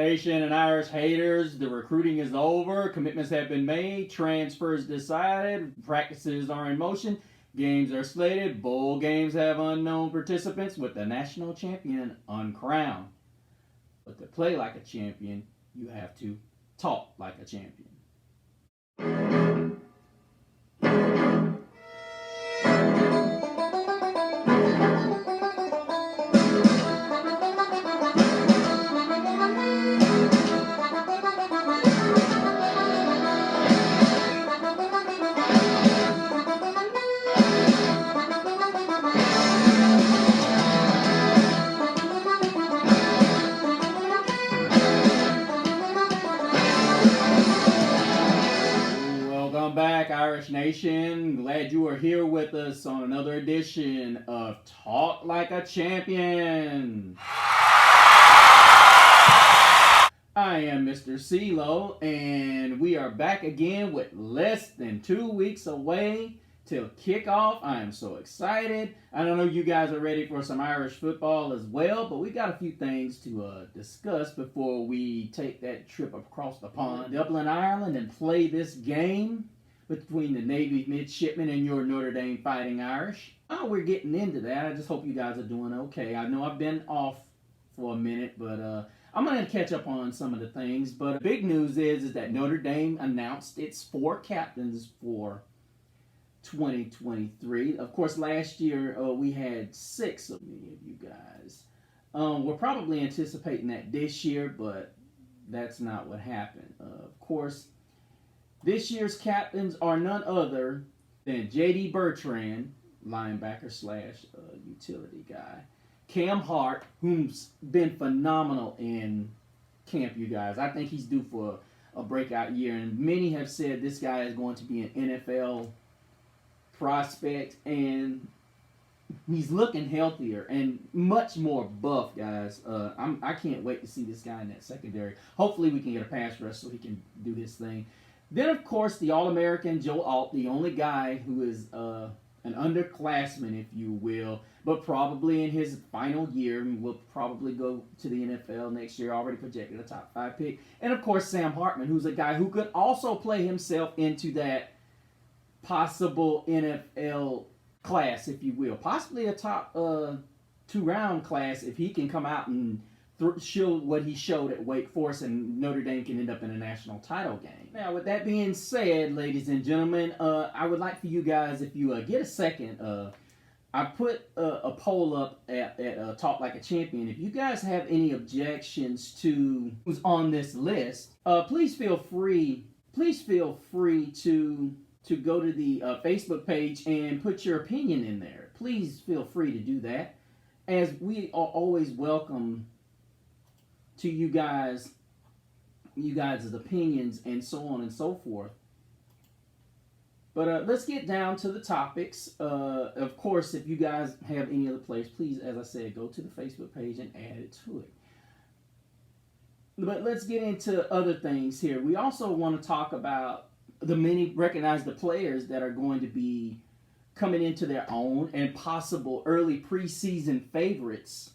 Nation and Irish haters, the recruiting is over, commitments have been made, transfers decided, practices are in motion, games are slated, bowl games have unknown participants with the national champion uncrowned. But to play like a champion, you have to talk like a champion. Welcome back, Irish Nation. Glad you are here with us on another edition of Talk Like a Champion. I am Mr. CeeLo, and we are back again with less than 2 weeks away till kickoff. I am so excited. I don't know if you guys are ready for some Irish football as well, but we got a few things to discuss before we take that trip across the pond, Dublin, Ireland, and play this game between the Navy midshipmen and your Notre Dame Fighting Irish. While we're getting into that, I just hope you guys are doing okay. I know I've been off for a minute, but I'm going to catch up on some of the things. But big news is that Notre Dame announced its 4 captains for 2023. Of course, last year we had 6 of many of you guys. We're probably anticipating that this year, but that's not what happened. Of course, this year's captains are none other than J.D. Bertrand, linebacker slash utility guy. Cam Hart, who's been phenomenal in camp, you guys. I think he's due for a breakout year, and many have said this guy is going to be an NFL prospect, and he's looking healthier and much more buff, guys. I can't wait to see this guy in that secondary. Hopefully we can get a pass rush so he can do his thing. Then, of course, the All-American Joe Alt, the only guy who is an underclassman, if you will, but probably in his final year, will probably go to the NFL next year, already projected a top 5 pick. And, of course, Sam Hartman, who's a guy who could also play himself into that possible NFL class, if you will. Possibly a top 2-round class if he can come out and show what he showed at Wake Forest, and Notre Dame can end up in a national title game. Now, with that being said, ladies and gentlemen, I would like for you guys, if you get a second, I put a poll up at Talk Like a Champion. If you guys have any objections to who's on this list, please feel free to go to the Facebook page and put your opinion in there. Please feel free to do that, as we are always welcome to you guys' opinions and so on and so forth. But let's get down to the topics. Of course, if you guys have any other place, please, as I said, go to the Facebook page and add it to it. But let's get into other things here. We also want to talk about recognize the players that are going to be coming into their own and possible early preseason favorites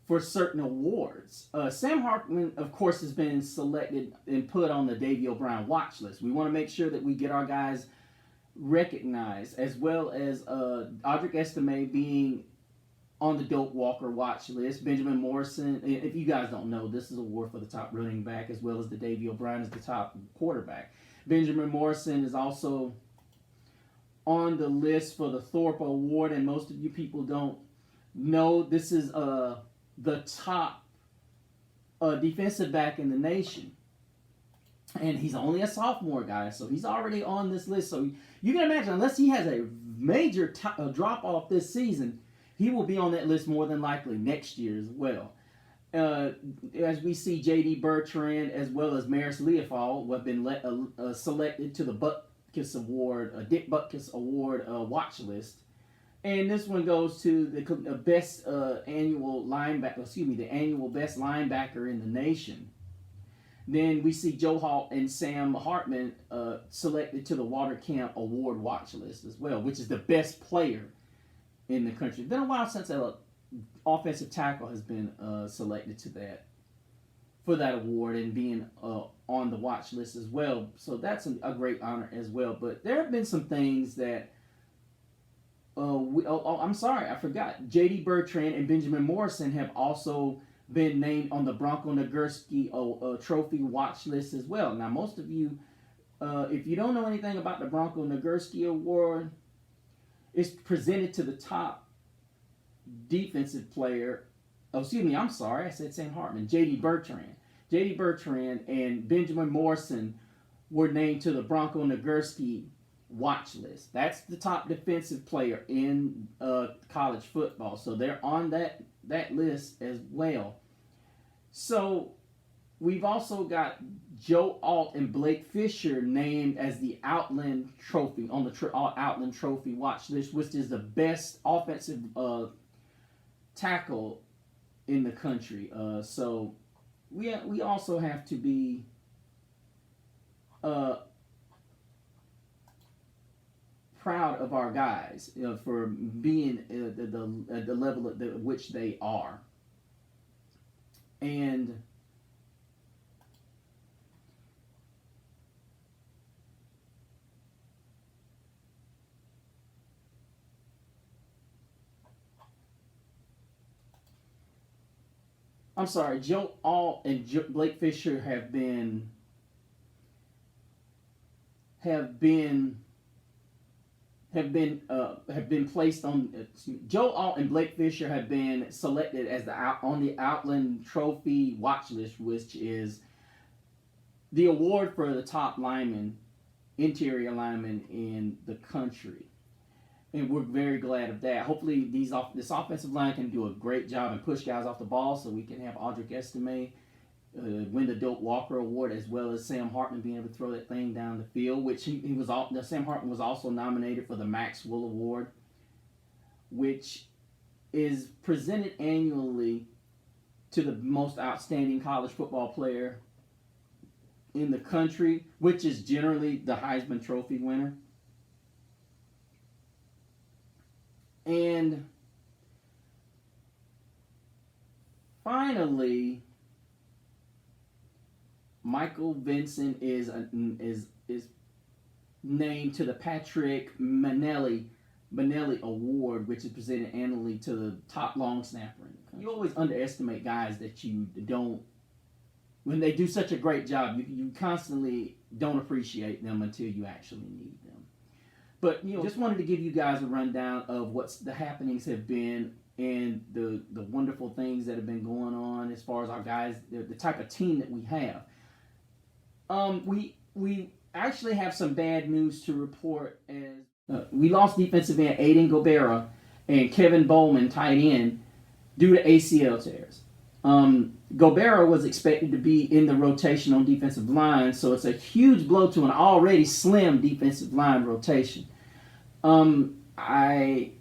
for certain awards. Sam Hartman, of course, has been selected and put on the Davey O'Brien watch list. We want to make sure that we get our guys recognized, as well as Audric Estime being on the Doak Walker watch list. Benjamin Morrison, if you guys don't know, this is an award for the top running back, as well as the Davey O'Brien as the top quarterback. Benjamin Morrison is also on the list for the Thorpe Award, and most of you people don't know this is the top defensive back in the nation. And he's only a sophomore, guys, so he's already on this list. So you can imagine, unless he has a major drop-off this season, he will be on that list more than likely next year as well. As we see J.D. Bertrand as well as Maris Leopold have been selected to the Butkus Award, Dick Butkus Award watch list. And this one goes to the best annual linebacker, the annual best linebacker in the nation. Then we see Joe Halt and Sam Hartman selected to the Water Camp Award watch list as well, which is the best player in the country. It's been a while since an offensive tackle has been selected to that. for that award and being on the watch list as well. So that's a great honor as well. But there have been some things that I'm sorry, I forgot. J.D. Bertrand and Benjamin Morrison have also been named on the Bronco Nagurski Trophy watch list as well. Now, most of you, if you don't know anything about the Bronco Nagurski Award, it's presented to the top defensive player. Oh, excuse me, I'm sorry, I said Sam Hartman. J.D. Bertrand. J.D. Bertrand and Benjamin Morrison were named to the Bronco Nagurski watch list. That's the top defensive player in college football. So they're on that list as well. So we've also got Joe Alt and Blake Fisher named as the Outland Trophy on the Outland Trophy watch list, which is the best offensive tackle in the country. So we also have to be proud of our guys for being at the level at which they are. And I'm sorry, Joe Alt and Blake Fisher have been placed on. Joe Alt and Blake Fisher have been selected as on the Outland Trophy watch list, which is the award for the top lineman, interior lineman in the country. And we're very glad of that. Hopefully, this offensive line can do a great job and push guys off the ball, so we can have Audric Estime win the Doak Walker Award, as well as Sam Hartman being able to throw that thing down the field, which Sam Hartman was also nominated for the Maxwell Award, which is presented annually to the most outstanding college football player in the country, which is generally the Heisman Trophy winner. And finally, Michael Vincent is named to the Patrick Manelli Award, which is presented annually to the top long snapper in the country. You always underestimate guys that you don't, when they do such a great job, you constantly don't appreciate them until you actually need them. But just wanted to give you guys a rundown of what the happenings have been and the wonderful things that have been going on as far as our guys, the type of team that we have. We actually have some bad news to report as we lost defensive end Aiden Gobera and Kevin Bowman, tight end, due to ACL tears. Gobera was expected to be in the rotation on defensive line, so it's a huge blow to an already slim defensive line rotation. I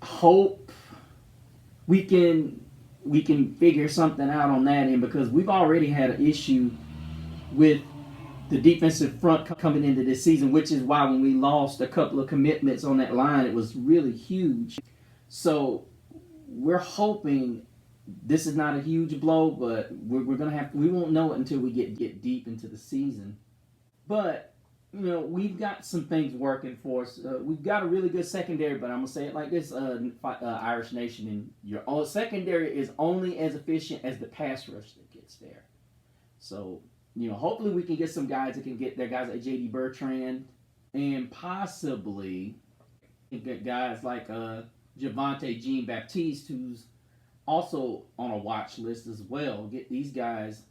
hope we can figure something out on that end, because we've already had an issue with the defensive front coming into this season, which is why when we lost a couple of commitments on that line, it was really huge. So we're hoping this is not a huge blow, but we're gonna have. We won't know it until we get deep into the season. But we've got some things working for us. We've got a really good secondary, but I'm gonna say it like this: Irish Nation, and your secondary is only as efficient as the pass rush that gets there. So hopefully we can get some guys that can get their guys like J.D. Bertrand, and possibly get guys like Javante Jean-Baptiste, who's also on a watch list as well. Get these guys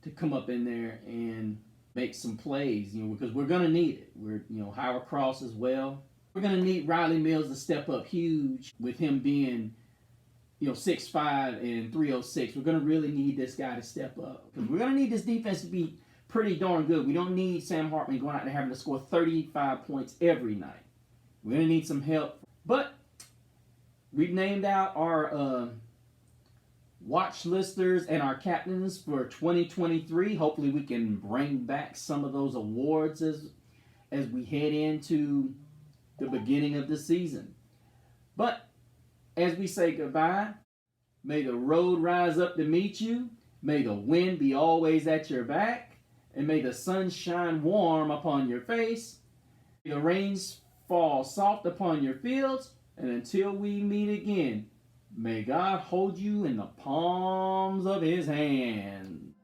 to come up in there and make some plays, because we're going to need it. We're, Howard Cross as well. We're going to need Riley Mills to step up huge with him being, 6'5" and 306. We're going to really need this guy to step up, because we're going to need this defense to be pretty darn good. We don't need Sam Hartman going out there having to score 35 points every night. We're going to need some help. But we've named out our watch listers and our captains for 2023. Hopefully we can bring back some of those awards as we head into the beginning of the season. But as we say goodbye, may the road rise up to meet you. May the wind be always at your back, and may the sun shine warm upon your face. May the rains fall soft upon your fields, and until we meet again, may God hold you in the palms of his hand.